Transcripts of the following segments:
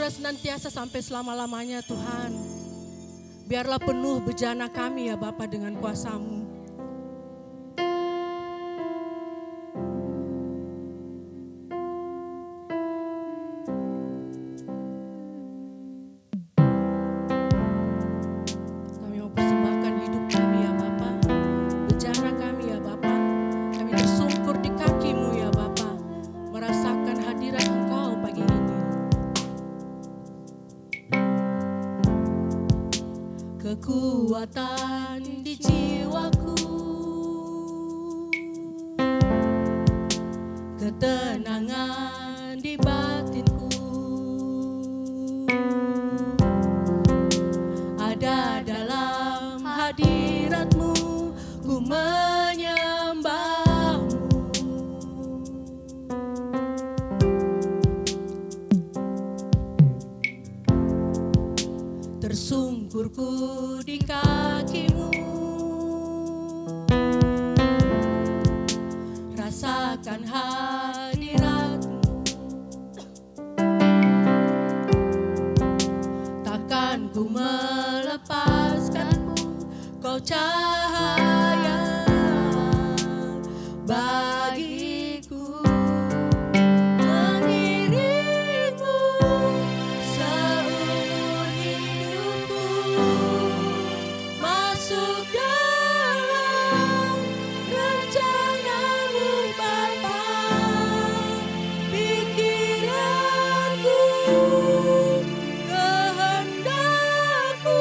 anugerah senantiasa sampai selama-lamanya Tuhan. Biarlah penuh bejana kami ya Bapa dengan kuasa-Mu. Kami mau persembahkan hidup kami ya Bapa, bejana kami ya Bapa. Kami tersungkur di kaki-Mu ya Bapa, merasakan hadirat Engkau pagi ini. Kekuatan di jiwaku, ketenangan di batinku, ada dalam hadirat-Mu, ku menyembah-Mu. Tersungkurku di kaki-Mu, rasakan hadirat-Mu. Takkan ku melepaskan-Mu, Kau cahaya bagiku. Mengiring-Mu seumur hidupku, masuk dalam rencana-Mu Bapa. Pikiranku, kehendakku,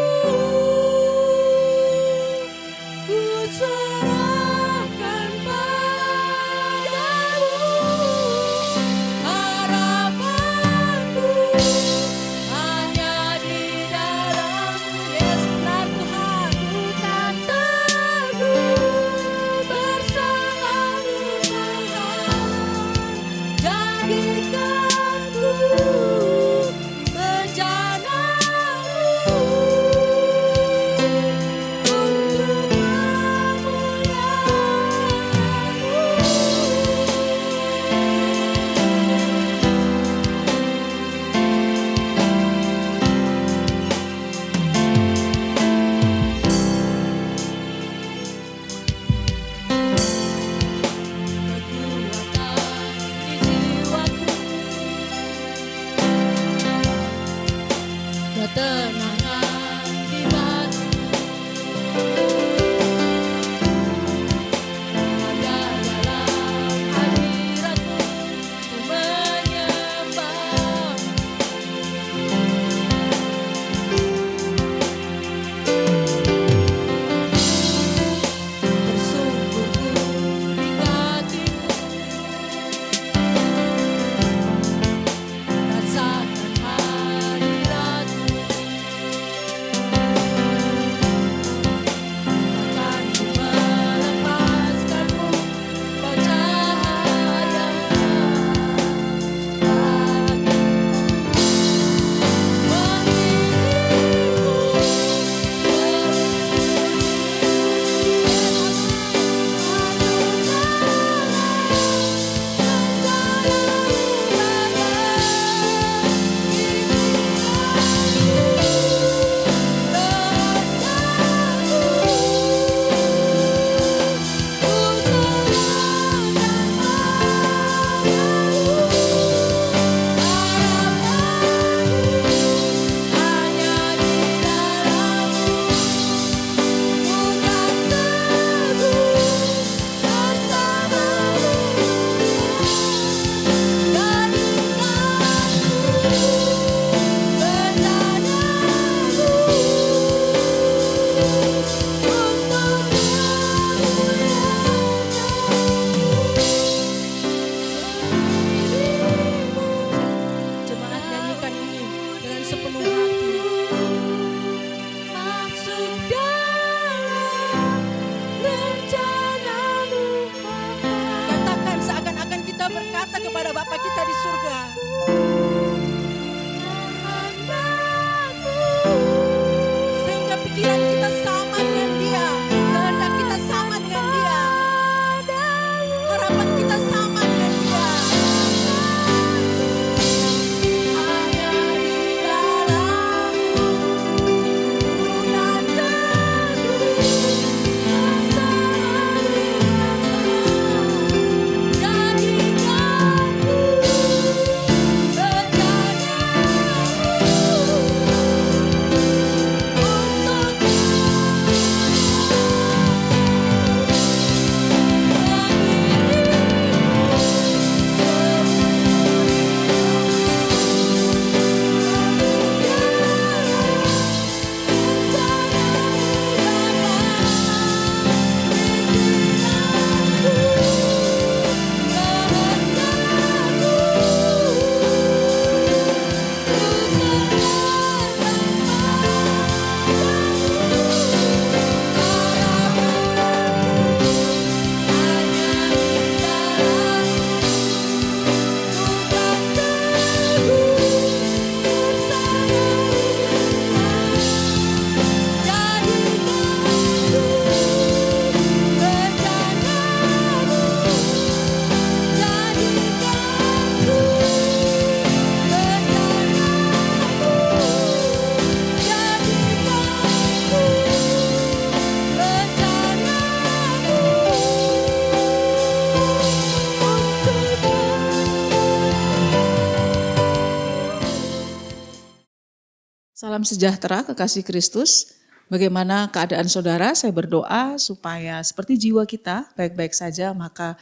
Salam sejahtera kekasih Kristus. Bagaimana keadaan saudara? Saya berdoa supaya seperti jiwa kita baik-baik saja, maka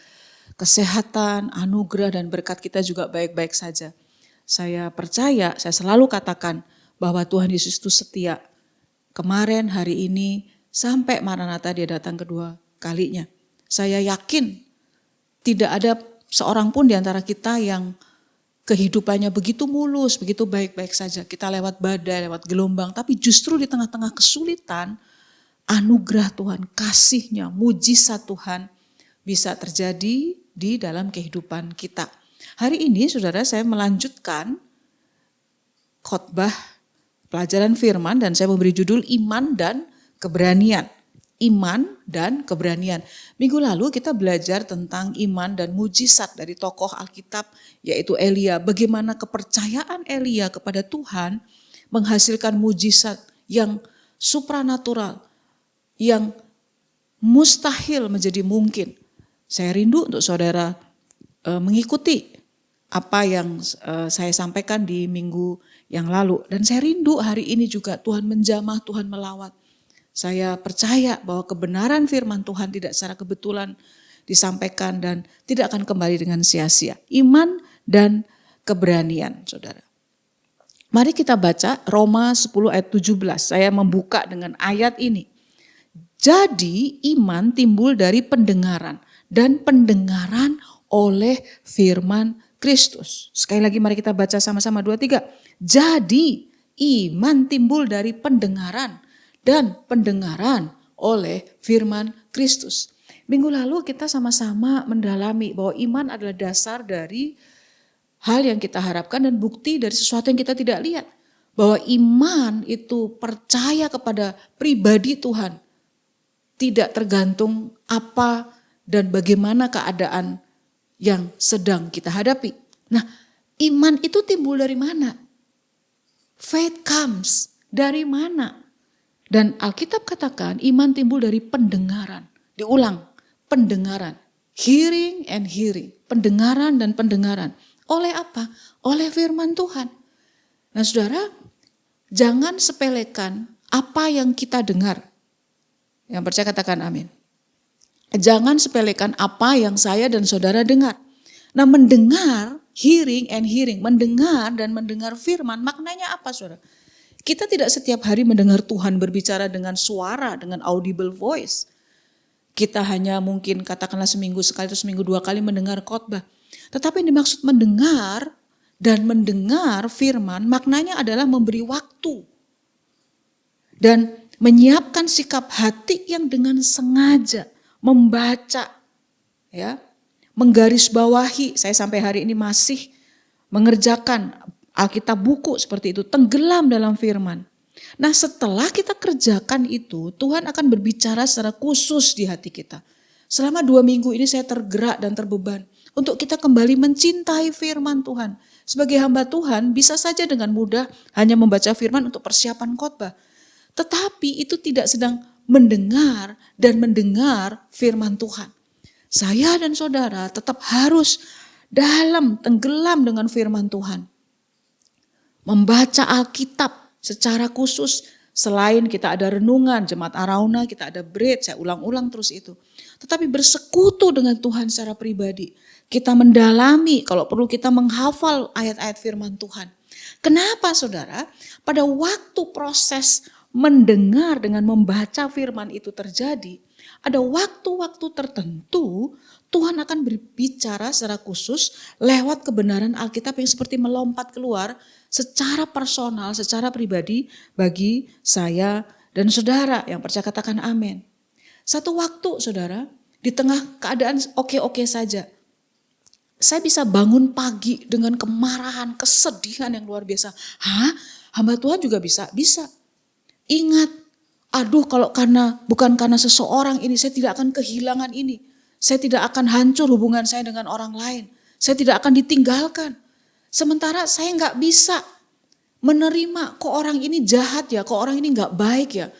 kesehatan, anugerah dan berkat kita juga baik-baik saja. Saya percaya, saya selalu katakan bahwa Tuhan Yesus itu setia. Kemarin, hari ini, sampai Maranatha dia datang kedua kalinya. Saya yakin tidak ada seorang pun di antara kita yang kehidupannya begitu mulus, begitu baik-baik saja. Kita lewat badai, lewat gelombang, tapi justru di tengah-tengah kesulitan, anugerah Tuhan, kasih-Nya, mujizat Tuhan bisa terjadi di dalam kehidupan kita. Hari ini saudara, saya melanjutkan khotbah pelajaran firman dan saya memberi judul Iman dan Keberanian. Iman dan keberanian. Minggu lalu kita belajar tentang iman dan mujizat dari tokoh Alkitab yaitu Elia. Bagaimana kepercayaan Elia kepada Tuhan menghasilkan mujizat yang supranatural, yang mustahil menjadi mungkin. Saya rindu untuk saudara mengikuti apa yang saya sampaikan di minggu yang lalu. Dan saya rindu hari ini juga Tuhan menjamah, Tuhan melawat. Saya percaya bahwa kebenaran firman Tuhan tidak secara kebetulan disampaikan dan tidak akan kembali dengan sia-sia. Iman dan keberanian, saudara. Mari kita baca Roma 10 ayat 17. Saya membuka dengan ayat ini. Jadi iman timbul dari pendengaran dan pendengaran oleh firman Kristus. Sekali lagi mari kita baca sama-sama 2, 3. Jadi iman timbul dari pendengaran dan pendengaran oleh firman Kristus. Minggu lalu kita sama-sama mendalami bahwa iman adalah dasar dari hal yang kita harapkan dan bukti dari sesuatu yang kita tidak lihat. Bahwa iman itu percaya kepada pribadi Tuhan. Tidak tergantung apa dan bagaimana keadaan yang sedang kita hadapi. Nah, iman itu timbul dari mana? Faith comes dari mana? Dan Alkitab katakan iman timbul dari pendengaran. Diulang, pendengaran. Hearing and hearing. Pendengaran dan pendengaran. Oleh apa? Oleh firman Tuhan. Nah saudara, jangan sepelekan apa yang kita dengar. Yang percaya katakan amin. Jangan sepelekan apa yang saya dan saudara dengar. Nah mendengar, hearing and hearing. Mendengar dan mendengar firman, maknanya apa saudara? Kita tidak setiap hari mendengar Tuhan berbicara dengan suara, dengan audible voice. Kita hanya mungkin katakanlah seminggu sekali atau seminggu 2 kali mendengar khotbah. Tetapi yang dimaksud mendengar dan mendengar firman maknanya adalah memberi waktu. Dan menyiapkan sikap hati yang dengan sengaja membaca, ya, menggarisbawahi. Saya sampai hari ini masih mengerjakan Alkitab buku seperti itu, tenggelam dalam firman. Nah setelah kita kerjakan itu, Tuhan akan berbicara secara khusus di hati kita. Selama 2 minggu ini saya tergerak dan terbeban untuk kita kembali mencintai firman Tuhan. Sebagai hamba Tuhan bisa saja dengan mudah hanya membaca firman untuk persiapan khotbah. Tetapi itu tidak sedang mendengar dan mendengar firman Tuhan. Saya dan saudara tetap harus tenggelam dengan firman Tuhan. Membaca Alkitab secara khusus. Selain kita ada renungan, jemaat Arauna, kita ada bread, saya ulang-ulang terus itu. Tetapi bersekutu dengan Tuhan secara pribadi. Kita mendalami, kalau perlu kita menghafal ayat-ayat firman Tuhan. Kenapa saudara? Pada waktu proses mendengar dengan membaca firman itu terjadi, ada waktu-waktu tertentu Tuhan akan berbicara secara khusus lewat kebenaran Alkitab yang seperti melompat keluar secara personal, secara pribadi bagi saya dan saudara yang percaya katakan amin. Satu waktu saudara, di tengah keadaan oke-oke saja, saya bisa bangun pagi dengan kemarahan, kesedihan yang luar biasa. Hah? Hamba Tuhan juga bisa? Bisa. Ingat, aduh kalau bukan karena seseorang ini, saya tidak akan kehilangan ini. Saya tidak akan hancur hubungan saya dengan orang lain. Saya tidak akan ditinggalkan. Sementara saya nggak bisa menerima, kok orang ini jahat ya, kok orang ini nggak baik ya.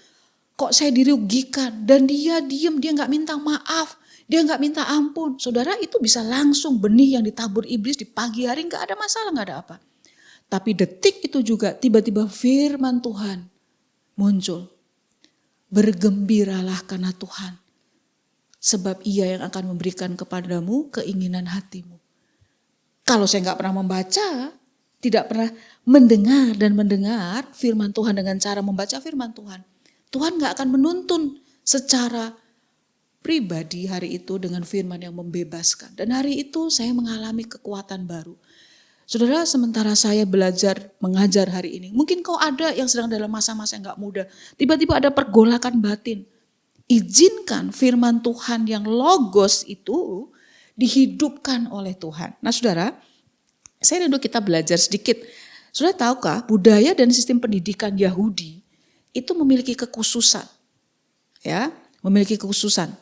Kok saya dirugikan dan dia diem, dia nggak minta maaf, dia nggak minta ampun. Saudara itu bisa langsung benih yang ditabur iblis di pagi hari, nggak ada masalah, nggak ada apa. Tapi detik itu juga tiba-tiba firman Tuhan muncul. Bergembiralah karena Tuhan, sebab Ia yang akan memberikan kepadamu keinginan hatimu. Kalau saya nggak pernah membaca, tidak pernah mendengar firman Tuhan dengan cara membaca firman Tuhan, Tuhan nggak akan menuntun secara pribadi hari itu dengan firman yang membebaskan. Dan hari itu saya mengalami kekuatan baru. Saudara, sementara saya belajar mengajar hari ini, mungkin kau ada yang sedang dalam masa-masa yang gak mudah. Tiba-tiba ada pergolakan batin. Izinkan firman Tuhan yang logos itu dihidupkan oleh Tuhan. Nah saudara, saya rindu kita belajar sedikit. Saudara tahukah budaya dan sistem pendidikan Yahudi itu memiliki kekhususan. Ya, memiliki kekhususan.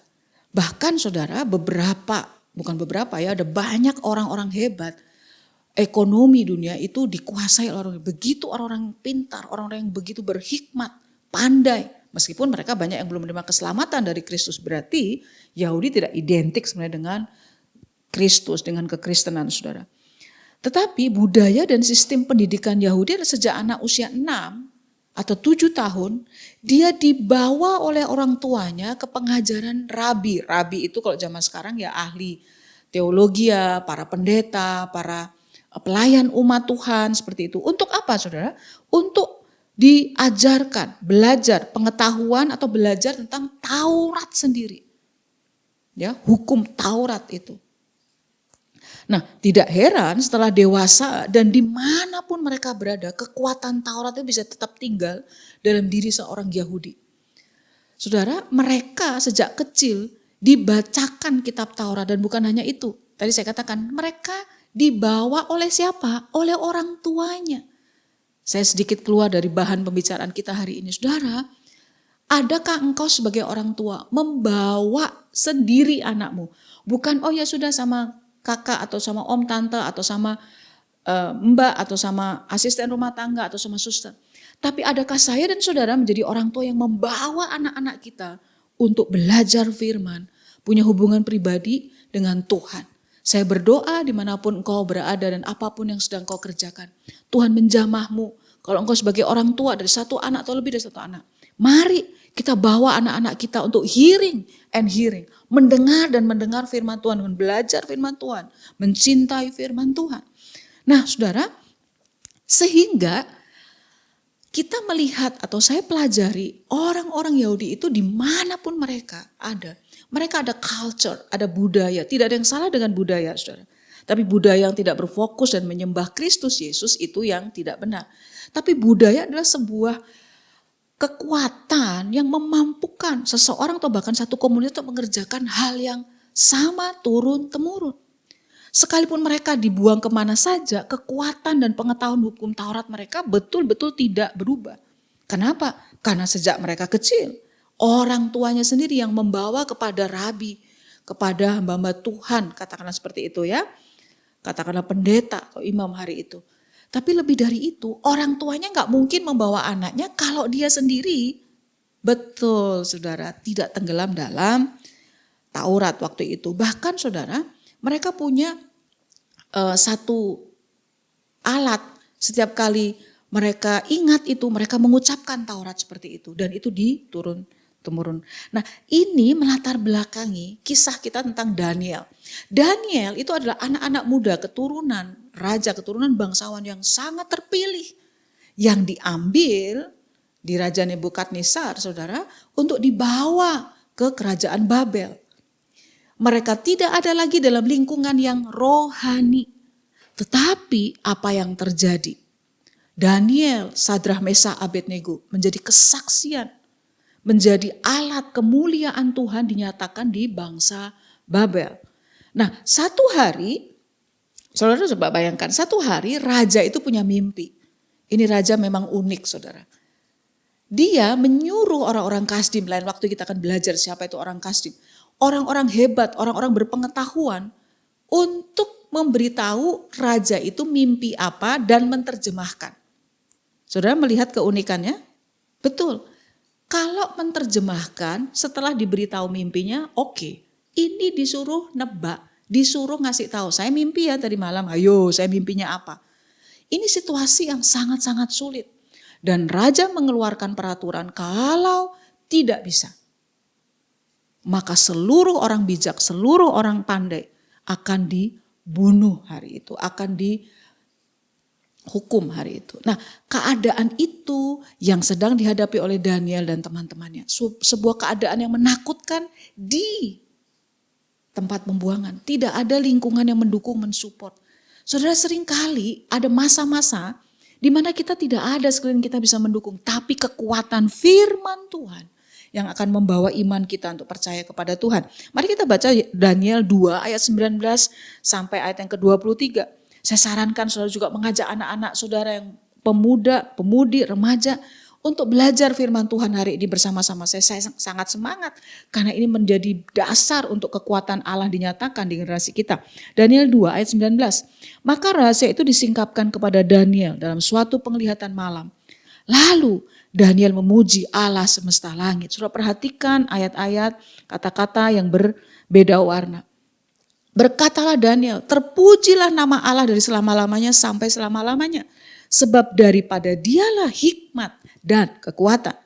Bahkan saudara ada banyak orang-orang hebat. Ekonomi dunia itu dikuasai oleh orang begitu, orang-orang pintar, orang-orang yang begitu berhikmat, pandai. Meskipun mereka banyak yang belum menerima keselamatan dari Kristus, berarti Yahudi tidak identik sebenarnya dengan Kristus, dengan kekristenan saudara. Tetapi budaya dan sistem pendidikan Yahudi adalah sejak anak usia 6 atau 7 tahun, dia dibawa oleh orang tuanya ke pengajaran rabi. Rabi itu kalau zaman sekarang ya ahli teologi ya, para pendeta, para pelayan umat Tuhan seperti itu. Untuk apa saudara? Untuk diajarkan, belajar pengetahuan atau belajar tentang Taurat sendiri. Ya, hukum Taurat itu. Nah, tidak heran setelah dewasa dan dimanapun mereka berada, kekuatan Taurat itu bisa tetap tinggal dalam diri seorang Yahudi. Saudara, mereka sejak kecil dibacakan kitab Taurat dan bukan hanya itu. Tadi saya katakan mereka dibawa oleh siapa? Oleh orang tuanya. Saya sedikit keluar dari bahan pembicaraan kita hari ini. Saudara, adakah engkau sebagai orang tua membawa sendiri anakmu? Bukan oh ya sudah sama kakak atau sama om tante atau sama mbak atau sama asisten rumah tangga atau sama suster. Tapi adakah saya dan saudara menjadi orang tua yang membawa anak-anak kita untuk belajar firman, punya hubungan pribadi dengan Tuhan. Saya berdoa dimanapun engkau berada dan apapun yang sedang kau kerjakan. Tuhan menjamahmu. Kalau engkau sebagai orang tua dari satu anak atau lebih dari satu anak. Mari kita bawa anak-anak kita untuk hearing and hearing. Mendengar dan mendengar firman Tuhan. Belajar firman Tuhan. Mencintai firman Tuhan. Nah saudara, sehingga kita melihat atau saya pelajari orang-orang Yahudi itu dimanapun mereka ada. Mereka ada culture, ada budaya. Tidak ada yang salah dengan budaya, saudara. Tapi budaya yang tidak berfokus dan menyembah Kristus Yesus itu yang tidak benar. Tapi budaya adalah sebuah kekuatan yang memampukan seseorang atau bahkan satu komunitas untuk mengerjakan hal yang sama turun-temurun. Sekalipun mereka dibuang kemana saja, kekuatan dan pengetahuan hukum Taurat mereka betul-betul tidak berubah. Kenapa? Karena sejak mereka kecil, orang tuanya sendiri yang membawa kepada rabi, kepada hamba-hamba Tuhan, katakanlah seperti itu ya. Katakanlah pendeta atau imam hari itu. Tapi lebih dari itu, orang tuanya gak mungkin membawa anaknya kalau dia sendiri, betul saudara, tidak tenggelam dalam Taurat waktu itu. Bahkan saudara, mereka punya satu alat setiap kali mereka ingat itu, mereka mengucapkan Taurat seperti itu. Dan itu diturun-temurun. Nah ini melatar belakangi kisah kita tentang Daniel. Daniel itu adalah anak-anak muda keturunan raja, keturunan bangsawan yang sangat terpilih. Yang diambil di Raja Nebukadnezar saudara untuk dibawa ke kerajaan Babel. Mereka tidak ada lagi dalam lingkungan yang rohani. Tetapi apa yang terjadi? Daniel, Sadrah, Mesah, Abednego menjadi kesaksian. Menjadi alat kemuliaan Tuhan dinyatakan di bangsa Babel. Nah satu hari, saudara coba bayangkan, satu hari raja itu punya mimpi. Ini raja memang unik saudara. Dia menyuruh orang-orang Kasdim, lain waktu kita akan belajar siapa itu orang Kasdim. Orang-orang hebat, orang-orang berpengetahuan untuk memberitahu raja itu mimpi apa dan menerjemahkan. Saudara melihat keunikannya? Betul. Kalau menerjemahkan setelah diberitahu mimpinya, oke. Ini disuruh nebak, disuruh ngasih tahu. Saya mimpi ya tadi malam, ayo saya mimpinya apa. Ini situasi yang sangat-sangat sulit. Dan raja mengeluarkan peraturan kalau tidak bisa, maka seluruh orang bijak, seluruh orang pandai akan dibunuh hari itu, akan dihukum hari itu. Nah, keadaan itu yang sedang dihadapi oleh Daniel dan teman-temannya. Sebuah keadaan yang menakutkan di tempat pembuangan. Tidak ada lingkungan yang mendukung, mensupport. Saudara, seringkali ada masa-masa di mana kita tidak ada sekeliling kita bisa mendukung. Tapi kekuatan firman Tuhan yang akan membawa iman kita untuk percaya kepada Tuhan. Mari kita baca Daniel 2 ayat 19 sampai ayat yang ke-23. Saya sarankan saudara juga mengajak anak-anak saudara yang pemuda, pemudi, remaja untuk belajar firman Tuhan hari ini bersama-sama. Saya sangat semangat karena ini menjadi dasar untuk kekuatan Allah dinyatakan di generasi kita. Daniel 2 ayat 19. Maka rahasia itu disingkapkan kepada Daniel dalam suatu penglihatan malam. Lalu Daniel memuji Allah semesta langit. Saudara perhatikan ayat-ayat, kata-kata yang berbeda warna. Berkatalah Daniel, terpujilah nama Allah dari selama-lamanya sampai selama-lamanya. Sebab daripada dialah hikmat dan kekuatan.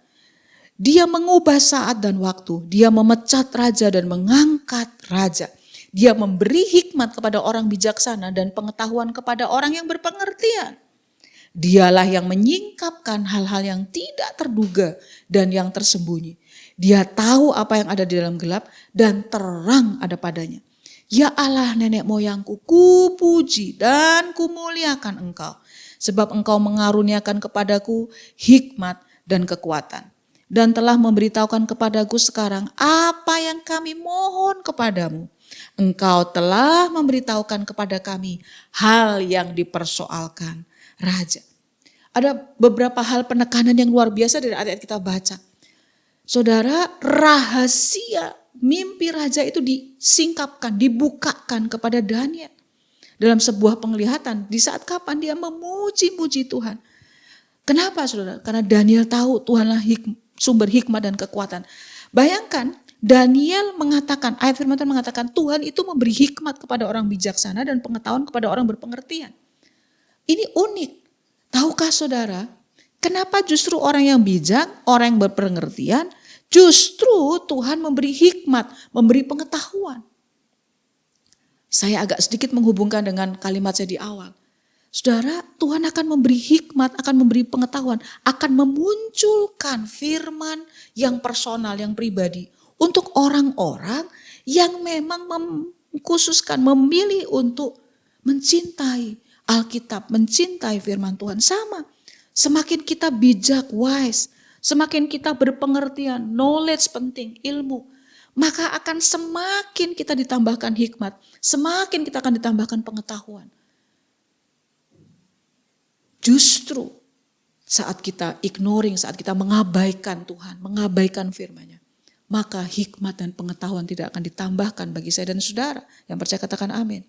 Dia mengubah saat dan waktu. Dia memecat raja dan mengangkat raja. Dia memberi hikmat kepada orang bijaksana dan pengetahuan kepada orang yang berpengertian. Dialah yang menyingkapkan hal-hal yang tidak terduga dan yang tersembunyi. Dia tahu apa yang ada di dalam gelap dan terang ada padanya. Ya Allah nenek moyangku, kupuji dan kumuliakan Engkau. Sebab Engkau mengaruniakan kepadaku hikmat dan kekuatan. Dan telah memberitahukan kepadaku sekarang apa yang kami mohon kepadamu. Engkau telah memberitahukan kepada kami hal yang dipersoalkan raja. Ada beberapa hal penekanan yang luar biasa dari ayat kita baca. Saudara, rahasia mimpi raja itu disingkapkan, dibukakan kepada Daniel. Dalam sebuah penglihatan, di saat kapan dia memuji-muji Tuhan. Kenapa saudara? Karena Daniel tahu Tuhanlah sumber hikmat dan kekuatan. Bayangkan Daniel mengatakan, ayat firman Tuhan mengatakan Tuhan itu memberi hikmat kepada orang bijaksana dan pengetahuan kepada orang berpengertian. Ini unik. Tahukah saudara, kenapa justru orang yang bijak, orang yang berpengertian, justru Tuhan memberi hikmat, memberi pengetahuan. Saya agak sedikit menghubungkan dengan kalimat saya di awal. Saudara, Tuhan akan memberi hikmat, akan memberi pengetahuan, akan memunculkan firman yang personal, yang pribadi. Untuk orang-orang yang memang mengkhususkan, memilih untuk mencintai Alkitab, mencintai firman Tuhan. Sama, semakin kita bijak, wise, semakin kita berpengertian, knowledge penting, ilmu. Maka akan semakin kita ditambahkan hikmat, semakin kita akan ditambahkan pengetahuan. Justru saat kita ignoring, saat kita mengabaikan Tuhan, mengabaikan firman-Nya, maka hikmat dan pengetahuan tidak akan ditambahkan bagi saya dan saudara. Yang percaya katakan amin.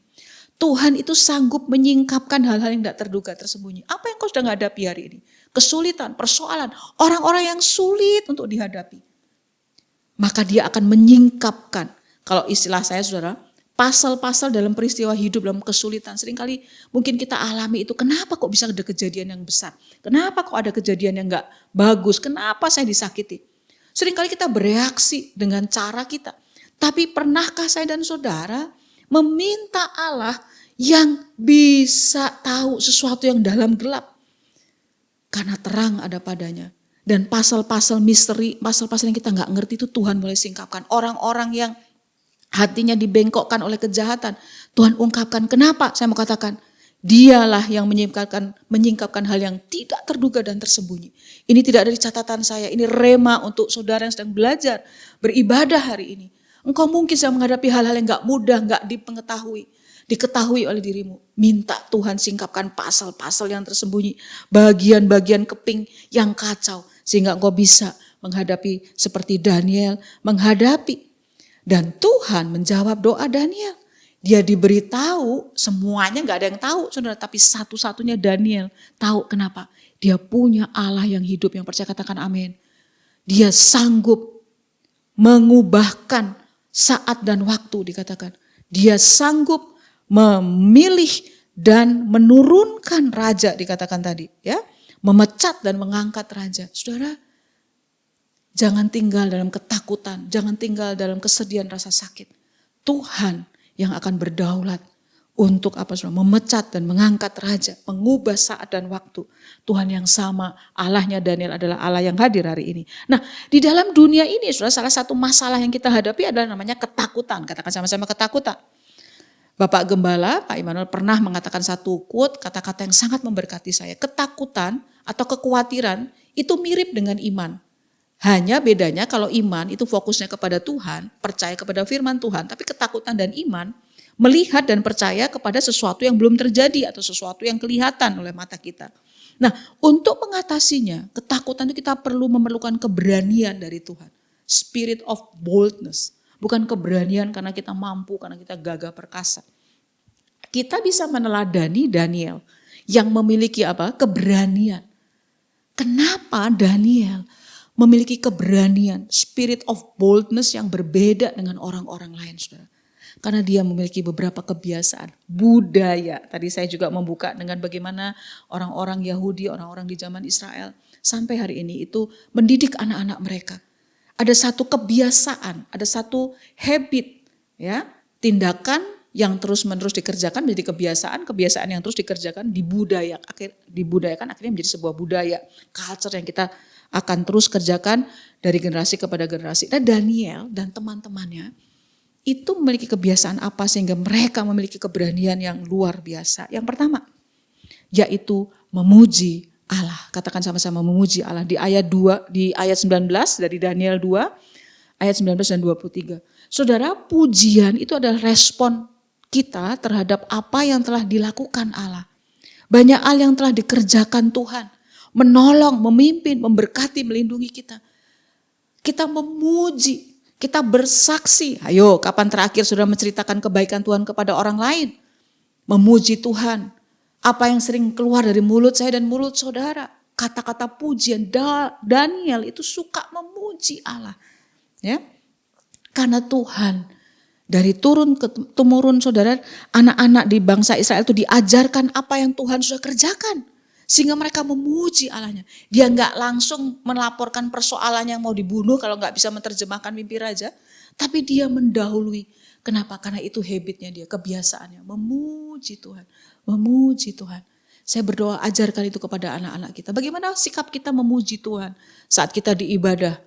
Tuhan itu sanggup menyingkapkan hal-hal yang tidak terduga, tersembunyi. Apa yang kau sedang hadapi hari ini? Kesulitan, persoalan, orang-orang yang sulit untuk dihadapi. Maka dia akan menyingkapkan, kalau istilah saya saudara, pasal-pasal dalam peristiwa hidup, dalam kesulitan. Seringkali mungkin kita alami itu, kenapa kok bisa ada kejadian yang besar? Kenapa kok ada kejadian yang gak bagus? Kenapa saya disakiti? Seringkali kita bereaksi dengan cara kita. Tapi pernahkah saya dan saudara meminta Allah yang bisa tahu sesuatu yang dalam gelap? Karena terang ada padanya. Dan pasal-pasal misteri, pasal-pasal yang kita gak ngerti itu Tuhan mulai singkapkan. Orang-orang yang hatinya dibengkokkan oleh kejahatan, Tuhan ungkapkan. Kenapa? Saya mau katakan, dialah yang menyingkapkan hal yang tidak terduga dan tersembunyi. Ini tidak dari catatan saya, ini rema untuk saudara yang sedang belajar, beribadah hari ini. Engkau mungkin sedang menghadapi hal-hal yang gak mudah, gak diketahui oleh dirimu. Minta Tuhan singkapkan pasal-pasal yang tersembunyi, bagian-bagian keping yang kacau, sehingga engkau bisa menghadapi seperti Daniel menghadapi. Dan Tuhan menjawab doa Daniel. Dia diberitahu, semuanya gak ada yang tahu saudara, tapi satu-satunya Daniel tahu. Kenapa? Dia punya Allah yang hidup, yang percaya katakan amin. Dia sanggup mengubahkan saat dan waktu dikatakan. Dia sanggup memilih dan menurunkan raja dikatakan tadi ya. Memecat dan mengangkat raja. Saudara, jangan tinggal dalam ketakutan, jangan tinggal dalam kesedihan rasa sakit. Tuhan yang akan berdaulat untuk apa saudara? Memecat dan mengangkat raja, mengubah saat dan waktu. Tuhan yang sama, Allahnya Daniel adalah Allah yang hadir hari ini. Nah, di dalam dunia ini saudara, salah satu masalah yang kita hadapi adalah namanya ketakutan. Katakan sama-sama ketakutan. Bapak Gembala, Pak Immanuel pernah mengatakan satu quote, kata-kata yang sangat memberkati saya. Ketakutan atau kekhawatiran itu mirip dengan iman. Hanya bedanya kalau iman itu fokusnya kepada Tuhan, percaya kepada firman Tuhan. Tapi ketakutan dan iman melihat dan percaya kepada sesuatu yang belum terjadi atau sesuatu yang kelihatan oleh mata kita. Nah, untuk mengatasinya, ketakutan itu kita perlu memerlukan keberanian dari Tuhan. Spirit of boldness. Bukan keberanian karena kita mampu, karena kita gagah perkasa. Kita bisa meneladani Daniel yang memiliki apa? Keberanian. Kenapa Daniel memiliki keberanian, spirit of boldness yang berbeda dengan orang-orang lain, saudara? Karena dia memiliki beberapa kebiasaan, budaya. Tadi saya juga membuka dengan bagaimana orang-orang Yahudi, orang-orang di zaman Israel sampai hari ini itu mendidik anak-anak mereka. Ada satu kebiasaan, ada satu habit, ya, tindakan yang terus-menerus dikerjakan menjadi kebiasaan, kebiasaan yang terus dikerjakan dibudayakan akhirnya menjadi sebuah budaya, culture yang kita akan terus kerjakan dari generasi kepada generasi. Dan Daniel dan teman-temannya itu memiliki kebiasaan apa sehingga mereka memiliki keberanian yang luar biasa. Yang pertama, yaitu memuji Allah. Katakan sama-sama memuji Allah. Di ayat 2, di ayat 19 dari Daniel 2, ayat 19 dan 23. Saudara, pujian itu adalah respon kita terhadap apa yang telah dilakukan Allah. Banyak hal yang telah dikerjakan Tuhan. Menolong, memimpin, memberkati, melindungi kita. Kita memuji, kita bersaksi. Ayo, kapan terakhir saudara menceritakan kebaikan Tuhan kepada orang lain? Memuji Tuhan. Apa yang sering keluar dari mulut saya dan mulut saudara. Kata-kata pujian. Daniel itu suka memuji Allah. Ya, karena Tuhan dari turun ke temurun saudara, anak-anak di bangsa Israel itu diajarkan apa yang Tuhan sudah kerjakan. Sehingga mereka memuji Allahnya. Dia nggak langsung melaporkan persoalan yang mau dibunuh kalau nggak bisa menerjemahkan mimpi raja. Tapi dia mendahului. Kenapa? Karena itu habitnya dia, kebiasaannya. Memuji Tuhan, memuji Tuhan. Saya berdoa ajarkan itu kepada anak-anak kita. Bagaimana sikap kita memuji Tuhan saat kita di ibadah.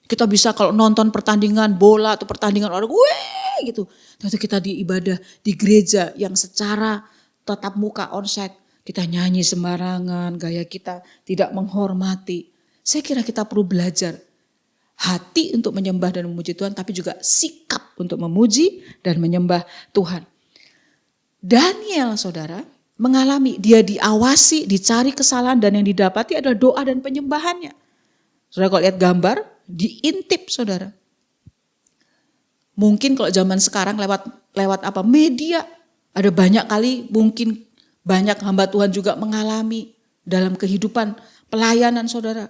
Kita bisa kalau nonton pertandingan bola atau pertandingan orang, weh gitu. Tapi kita di ibadah di gereja yang secara tatap muka onsite, kita nyanyi sembarangan, gaya kita tidak menghormati. Saya kira kita perlu belajar hati untuk menyembah dan memuji Tuhan, tapi juga sikap untuk memuji dan menyembah Tuhan. Daniel saudara mengalami, dia diawasi, dicari kesalahan dan yang didapati adalah doa dan penyembahannya. Saudara kalau lihat gambar, diintip saudara. Mungkin kalau zaman sekarang lewat apa media, ada banyak kali mungkin banyak hamba Tuhan juga mengalami dalam kehidupan pelayanan saudara.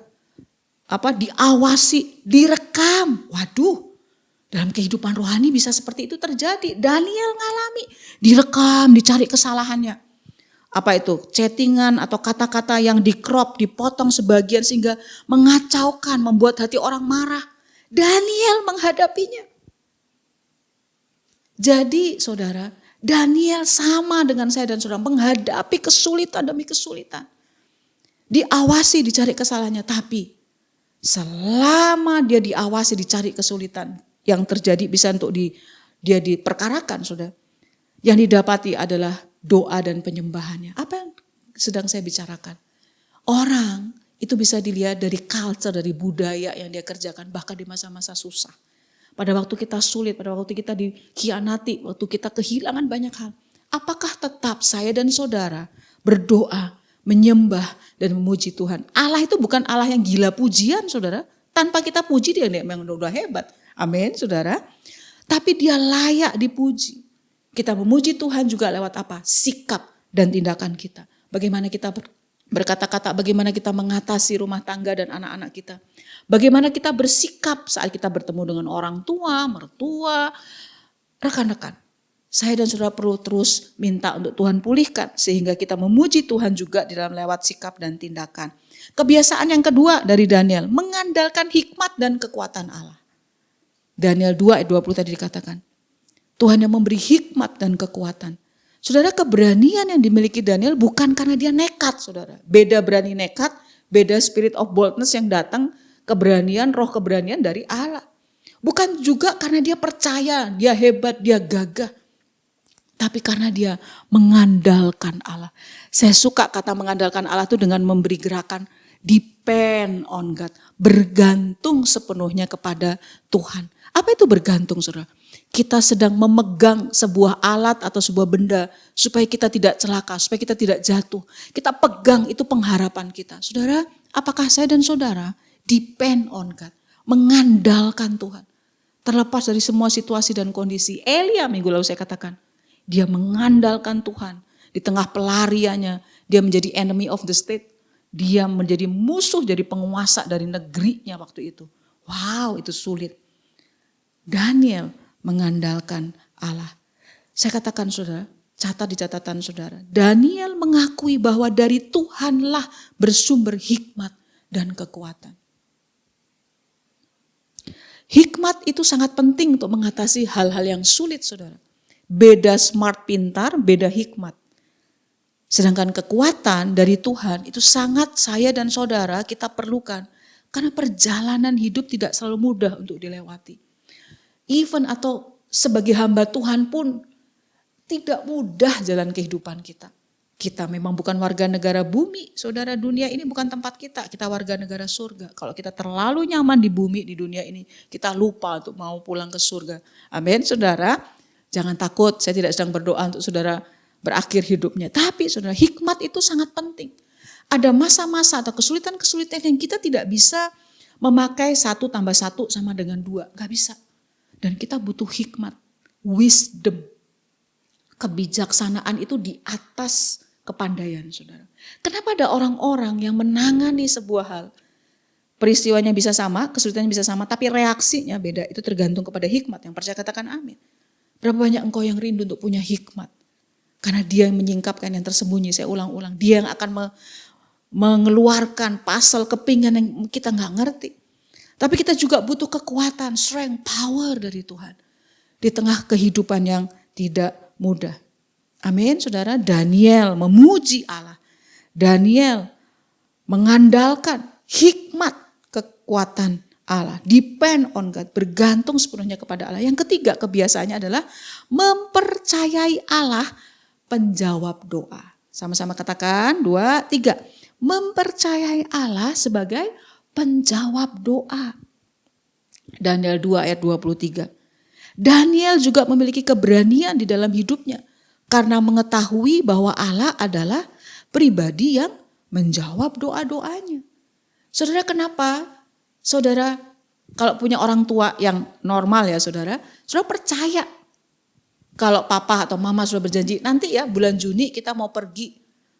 Diawasi, direkam. Waduh, dalam kehidupan rohani bisa seperti itu terjadi. Daniel ngalami, direkam, dicari kesalahannya. Apa itu? Chattingan atau kata-kata yang di-crop, dipotong sebagian sehingga mengacaukan, membuat hati orang marah. Daniel menghadapinya. Jadi saudara, Daniel sama dengan saya dan saudara menghadapi kesulitan demi kesulitan. Diawasi, dicari kesalahannya, tapi selama dia diawasi, dicari kesulitan yang terjadi bisa untuk dia diperkarakan, saudara. Yang didapati adalah doa dan penyembahannya. Apa yang sedang saya bicarakan? Orang itu bisa dilihat dari culture, dari budaya yang dia kerjakan bahkan di masa-masa susah. Pada waktu kita sulit, pada waktu kita dikhianati, waktu kita kehilangan banyak hal. Apakah tetap saya dan saudara berdoa, menyembah dan memuji Tuhan? Allah itu bukan Allah yang gila pujian saudara. Tanpa kita puji dia memang udah hebat. Amin saudara. Tapi dia layak dipuji. Kita memuji Tuhan juga lewat apa? Sikap dan tindakan kita. Bagaimana kita berkata-kata, bagaimana kita mengatasi rumah tangga dan anak-anak kita. Bagaimana kita bersikap saat kita bertemu dengan orang tua, mertua, rekan-rekan. Saya dan saudara perlu terus minta untuk Tuhan pulihkan sehingga kita memuji Tuhan juga di dalam lewat sikap dan tindakan. Kebiasaan yang kedua dari Daniel, mengandalkan hikmat dan kekuatan Allah. Daniel 2 ayat 20 tadi dikatakan, Tuhan yang memberi hikmat dan kekuatan. Saudara, keberanian yang dimiliki Daniel bukan karena dia nekat, saudara. Beda berani nekat, beda spirit of boldness yang datang, keberanian, roh keberanian dari Allah. Bukan juga karena dia percaya, dia hebat, dia gagah. Tapi karena dia mengandalkan Allah. Saya suka kata mengandalkan Allah itu dengan memberi gerakan depend on God. Bergantung sepenuhnya kepada Tuhan. Apa itu bergantung, saudara? Kita sedang memegang sebuah alat atau sebuah benda supaya kita tidak celaka, supaya kita tidak jatuh. Kita pegang, itu pengharapan kita. Saudara, apakah saya dan saudara depend on God? Mengandalkan Tuhan. Terlepas dari semua situasi dan kondisi. Elia minggu lalu saya katakan. Dia mengandalkan Tuhan. Di tengah pelariannya, dia menjadi enemy of the state. Dia menjadi musuh, jadi penguasa dari negerinya waktu itu. Wow, itu sulit. Daniel mengandalkan Allah. Saya katakan saudara, catat di catatan saudara. Daniel mengakui bahwa dari Tuhanlah bersumber hikmat dan kekuatan. Hikmat itu sangat penting untuk mengatasi hal-hal yang sulit, saudara. Beda smart pintar, beda hikmat. Sedangkan kekuatan dari Tuhan itu sangat saya dan saudara kita perlukan. Karena perjalanan hidup tidak selalu mudah untuk dilewati. Even atau sebagai hamba Tuhan pun tidak mudah jalan kehidupan kita. Kita memang bukan warga negara bumi, saudara, dunia ini bukan tempat kita. Kita warga negara surga. Kalau kita terlalu nyaman di bumi, di dunia ini, kita lupa untuk mau pulang ke surga. Amin, saudara. Jangan takut, saya tidak sedang berdoa untuk saudara berakhir hidupnya. Tapi saudara, hikmat itu sangat penting. Ada masa-masa atau kesulitan-kesulitan yang kita tidak bisa memakai 1 + 1 sama dengan 2. Gak bisa. Dan kita butuh hikmat, wisdom. Kebijaksanaan itu di atas kepandaian, saudara. Kenapa ada orang-orang yang menangani sebuah hal? Peristiwanya bisa sama, kesulitannya bisa sama, tapi reaksinya beda. Itu tergantung kepada hikmat. Yang percaya katakan amin. Berapa banyak engkau yang rindu untuk punya hikmat. Karena dia yang menyingkapkan yang tersembunyi, saya ulang-ulang. Dia yang akan mengeluarkan pasal kepingan yang kita gak ngerti. Tapi kita juga butuh kekuatan, strength, power dari Tuhan. Di tengah kehidupan yang tidak mudah. Amin, saudara. Daniel memuji Allah. Daniel mengandalkan hikmat kekuatan Allah. Depend on God. Bergantung sepenuhnya kepada Allah. Yang ketiga kebiasaannya adalah mempercayai Allah penjawab doa. Sama-sama katakan 2, 3. Mempercayai Allah sebagai penjawab doa. Daniel 2 ayat 23. Daniel juga memiliki keberanian di dalam hidupnya. Karena mengetahui bahwa Allah adalah pribadi yang menjawab doa-doanya. Saudara, kenapa? Saudara, kalau punya orang tua yang normal ya saudara percaya. Kalau papa atau mama sudah berjanji, nanti ya bulan Juni kita mau pergi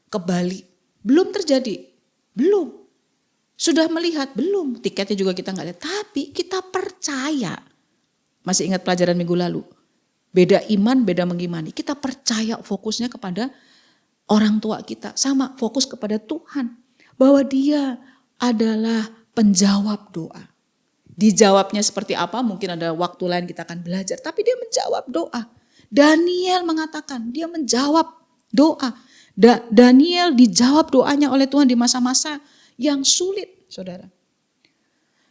ke Bali. Belum terjadi, belum. Sudah melihat, belum. Tiketnya juga kita nggak lihat, tapi kita percaya. Masih ingat pelajaran minggu lalu? Beda iman, beda mengimani. Kita percaya fokusnya kepada orang tua kita. Sama, fokus kepada Tuhan. Bahwa dia adalah penjawab doa. Dijawabnya seperti apa, mungkin ada waktu lain kita akan belajar. Tapi dia menjawab doa. Daniel mengatakan, dia menjawab doa. Daniel dijawab doanya oleh Tuhan di masa-masa yang sulit, saudara.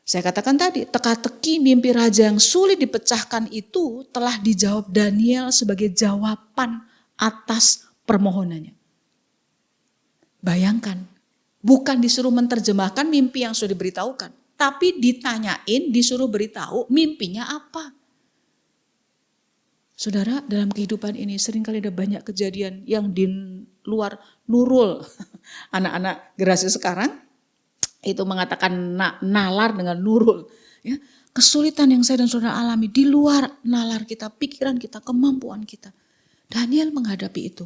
Saya katakan tadi, teka-teki mimpi raja yang sulit dipecahkan itu telah dijawab Daniel sebagai jawaban atas permohonannya. Bayangkan, bukan disuruh menerjemahkan mimpi yang sudah diberitahukan, tapi ditanyain, disuruh beritahu mimpinya apa. Saudara, dalam kehidupan ini seringkali ada banyak kejadian yang di luar nurul. Anak-anak generasi sekarang itu mengatakan nalar dengan nurul. Ya, kesulitan yang saya dan saudara alami di luar nalar kita, pikiran kita, kemampuan kita. Daniel menghadapi itu.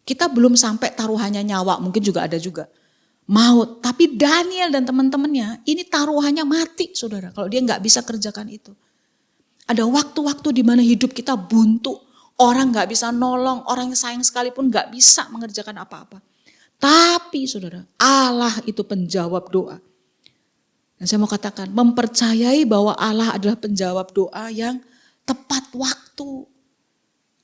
Kita belum sampai taruhannya nyawa, mungkin juga ada juga. Maut, tapi Daniel dan teman-temannya ini taruhannya mati, saudara. Kalau dia nggak bisa kerjakan itu. Ada waktu-waktu di mana hidup kita buntu, orang gak bisa nolong, orang yang sayang sekalipun gak bisa mengerjakan apa-apa. Tapi saudara, Allah itu penjawab doa. Dan saya mau katakan, mempercayai bahwa Allah adalah penjawab doa yang tepat waktu.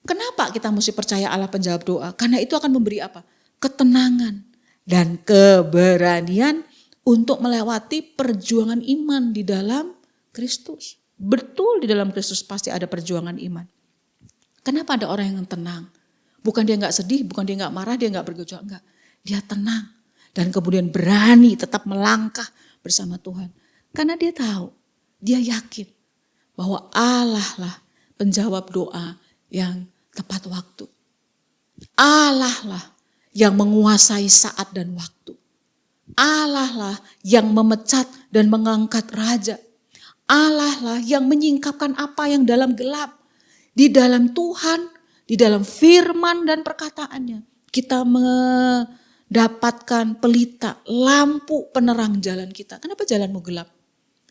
Kenapa kita mesti percaya Allah penjawab doa? Karena itu akan memberi apa? Ketenangan dan keberanian untuk melewati perjuangan iman di dalam Kristus. Betul, di dalam Kristus pasti ada perjuangan iman. Kenapa ada orang yang tenang? Bukan dia gak sedih, bukan dia gak marah, dia gak bergejolak, enggak. Dia tenang dan kemudian berani tetap melangkah bersama Tuhan. Karena dia tahu, dia yakin bahwa Allah lah penjawab doa yang tepat waktu. Allah lah yang menguasai saat dan waktu. Allah lah yang memecat dan mengangkat raja. Allah lah yang menyingkapkan apa yang dalam gelap. Di dalam Tuhan, di dalam firman dan perkataannya, kita mendapatkan pelita, lampu penerang jalan kita. Kenapa jalanmu gelap?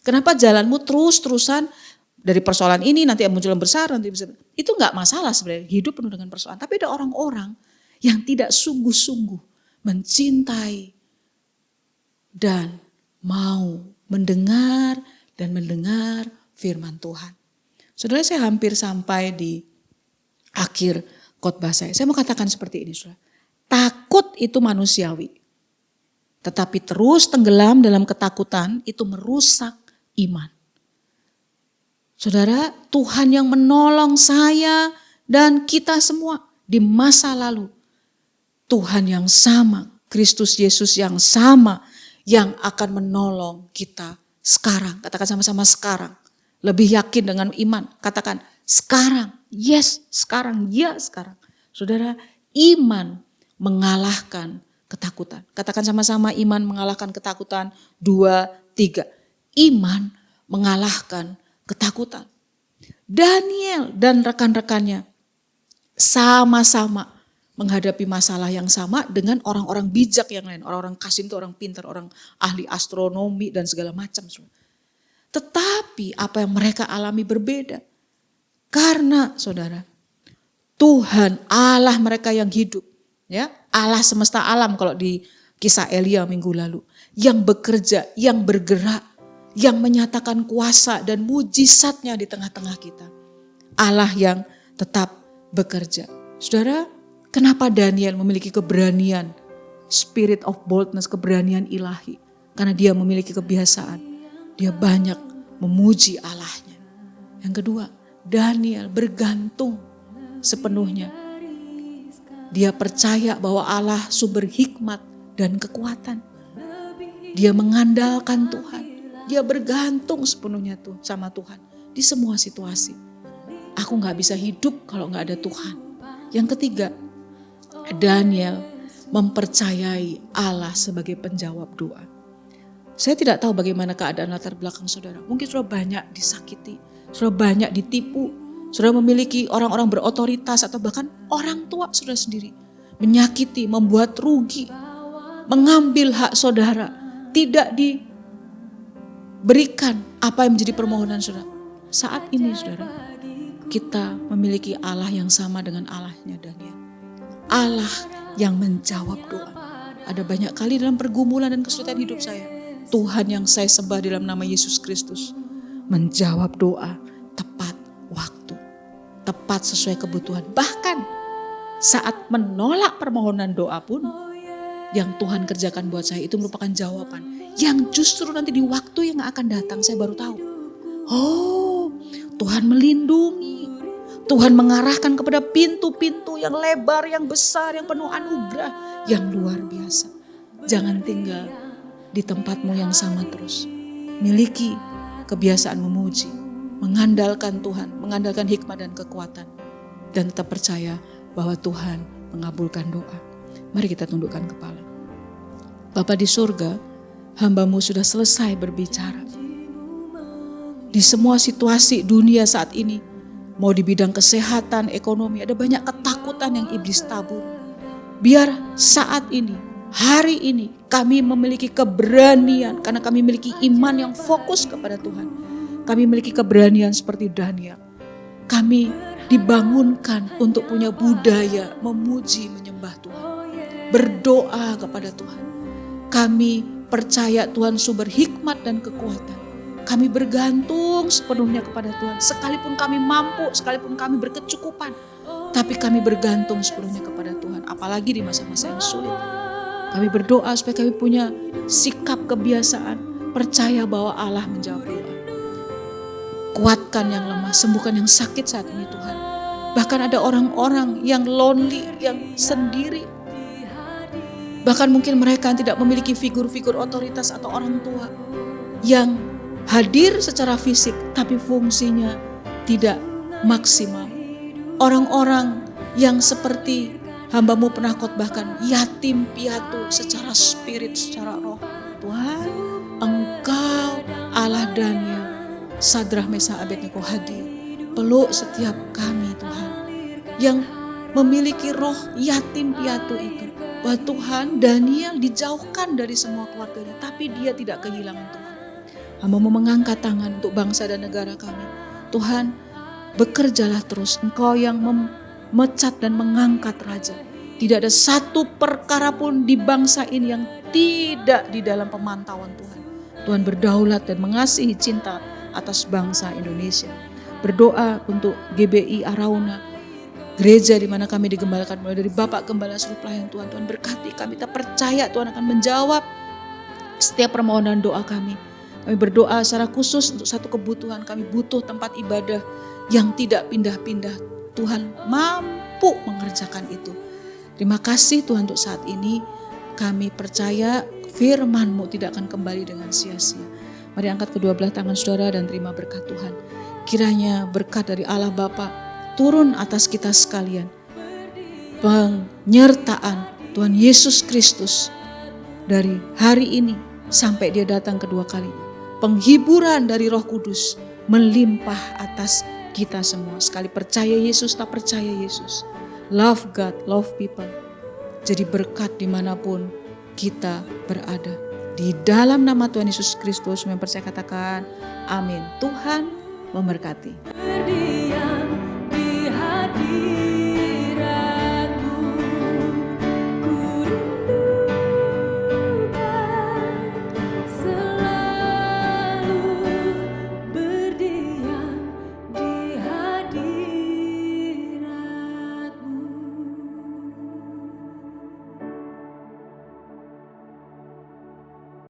Kenapa jalanmu terus-terusan dari persoalan ini nanti muncul yang besar, nanti bisa. Itu enggak masalah sebenarnya, hidup penuh dengan persoalan. Tapi ada orang-orang yang tidak sungguh-sungguh mencintai dan mau mendengar dan mendengar firman Tuhan. Saudara, saya hampir sampai di akhir khotbah saya. Saya mau katakan seperti ini, saudara. Takut itu manusiawi. Tetapi terus tenggelam dalam ketakutan itu merusak iman. Saudara, Tuhan yang menolong saya dan kita semua di masa lalu. Tuhan yang sama, Kristus Yesus yang sama yang akan menolong kita sekarang. Katakan sama-sama sekarang. Lebih yakin dengan iman. Katakan sekarang, yes sekarang, ya sekarang. Saudara, iman mengalahkan ketakutan. Katakan sama-sama iman mengalahkan ketakutan. 2, 3. Iman mengalahkan ketakutan. Daniel dan rekan-rekannya sama-sama menghadapi masalah yang sama dengan orang-orang bijak yang lain. Orang-orang Kasim itu orang pintar, orang ahli astronomi dan segala macam. Tetapi apa yang mereka alami berbeda. Karena saudara, Tuhan Allah mereka yang hidup. Ya, Allah semesta alam kalau di kisah Elia minggu lalu. Yang bekerja, yang bergerak, yang menyatakan kuasa dan mujizatnya di tengah-tengah kita. Allah yang tetap bekerja. Saudara, kenapa Daniel memiliki keberanian, spirit of boldness, keberanian ilahi? Karena dia memiliki kebiasaan. Dia banyak memuji Allahnya. Yang kedua, Daniel bergantung sepenuhnya. Dia percaya bahwa Allah sumber hikmat dan kekuatan. Dia mengandalkan Tuhan. Dia bergantung sepenuhnya tuh sama Tuhan di semua situasi. Aku gak bisa hidup kalau gak ada Tuhan. Yang ketiga, Daniel mempercayai Allah sebagai penjawab doa. Saya tidak tahu bagaimana keadaan latar belakang saudara. Mungkin saudara banyak disakiti, saudara banyak ditipu, saudara memiliki orang-orang berotoritas atau bahkan orang tua saudara sendiri. Menyakiti, membuat rugi, mengambil hak saudara, tidak diberikan apa yang menjadi permohonan saudara. Saat ini saudara, kita memiliki Allah yang sama dengan Allahnya Daniel. Allah yang menjawab doa. Ada banyak kali dalam pergumulan dan kesulitan hidup saya, Tuhan yang saya sembah dalam nama Yesus Kristus menjawab doa tepat waktu, tepat sesuai kebutuhan. Bahkan saat menolak permohonan doa pun yang Tuhan kerjakan buat saya itu merupakan jawaban yang justru nanti di waktu yang akan datang saya baru tahu. Oh, Tuhan melindungi, Tuhan mengarahkan kepada pintu-pintu yang lebar, yang besar, yang penuh anugerah, yang luar biasa. Jangan tinggal di tempatmu yang sama terus. Miliki kebiasaan memuji, mengandalkan Tuhan, mengandalkan hikmat dan kekuatan. Dan tetap percaya bahwa Tuhan mengabulkan doa. Mari kita tundukkan kepala. Bapa di surga, hamba-Mu sudah selesai berbicara. Di semua situasi dunia saat ini, mau di bidang kesehatan, ekonomi, ada banyak ketakutan yang iblis tabur. Biar saat ini, hari ini, kami memiliki keberanian karena kami memiliki iman yang fokus kepada Tuhan. Kami memiliki keberanian seperti Daniel. Kami dibangunkan untuk punya budaya memuji menyembah Tuhan. Berdoa kepada Tuhan. Kami percaya Tuhan sumber hikmat dan kekuatan. Kami bergantung sepenuhnya kepada Tuhan. Sekalipun kami mampu, sekalipun kami berkecukupan, tapi kami bergantung sepenuhnya kepada Tuhan. Apalagi di masa-masa yang sulit. Kami berdoa supaya kami punya sikap kebiasaan percaya bahwa Allah menjawab doa. Kuatkan yang lemah, sembuhkan yang sakit saat ini Tuhan. Bahkan ada orang-orang yang lonely, yang sendiri. Bahkan mungkin mereka yang tidak memiliki figur-figur otoritas atau orang tua yang hadir secara fisik tapi fungsinya tidak maksimal. Orang-orang yang seperti hamba-Mu pernah khotbahkan, yatim piatu secara spirit, secara roh. Tuhan, Engkau Allah Daniel, Sadrah, Mesah, Abednego hadir. Peluk setiap kami Tuhan yang memiliki roh yatim piatu itu. Bahwa Tuhan, Daniel dijauhkan dari semua keluarganya, tapi dia tidak kehilangan Tuhan. Hamba-Mu mengangkat tangan untuk bangsa dan negara kami. Tuhan, bekerjalah terus. Engkau yang memecat dan mengangkat raja. Tidak ada satu perkara pun di bangsa ini yang tidak di dalam pemantauan Tuhan. Tuhan berdaulat dan mengasihi cinta atas bangsa Indonesia. Berdoa untuk GBI Arauna, gereja di mana kami digembalakan mulai dari Bapak Gembala seluruh pelayan Tuhan. Tuhan berkati kami, kita percaya Tuhan akan menjawab setiap permohonan doa kami. Kami berdoa secara khusus untuk satu kebutuhan. Kami butuh tempat ibadah yang tidak pindah-pindah. Tuhan mampu mengerjakan itu. Terima kasih Tuhan untuk saat ini. Kami percaya firman-Mu tidak akan kembali dengan sia-sia. Mari angkat kedua belah tangan saudara dan terima berkat Tuhan. Kiranya berkat dari Allah Bapa turun atas kita sekalian. Penyertaan Tuhan Yesus Kristus dari hari ini sampai Dia datang kedua kalinya. Penghiburan dari Roh Kudus melimpah atas kita semua. Sekali percaya Yesus, tak percaya Yesus. Love God, love people. Jadi berkat dimanapun kita berada. Di dalam nama Tuhan Yesus Kristus, yang percaya katakan amin. Tuhan memberkati.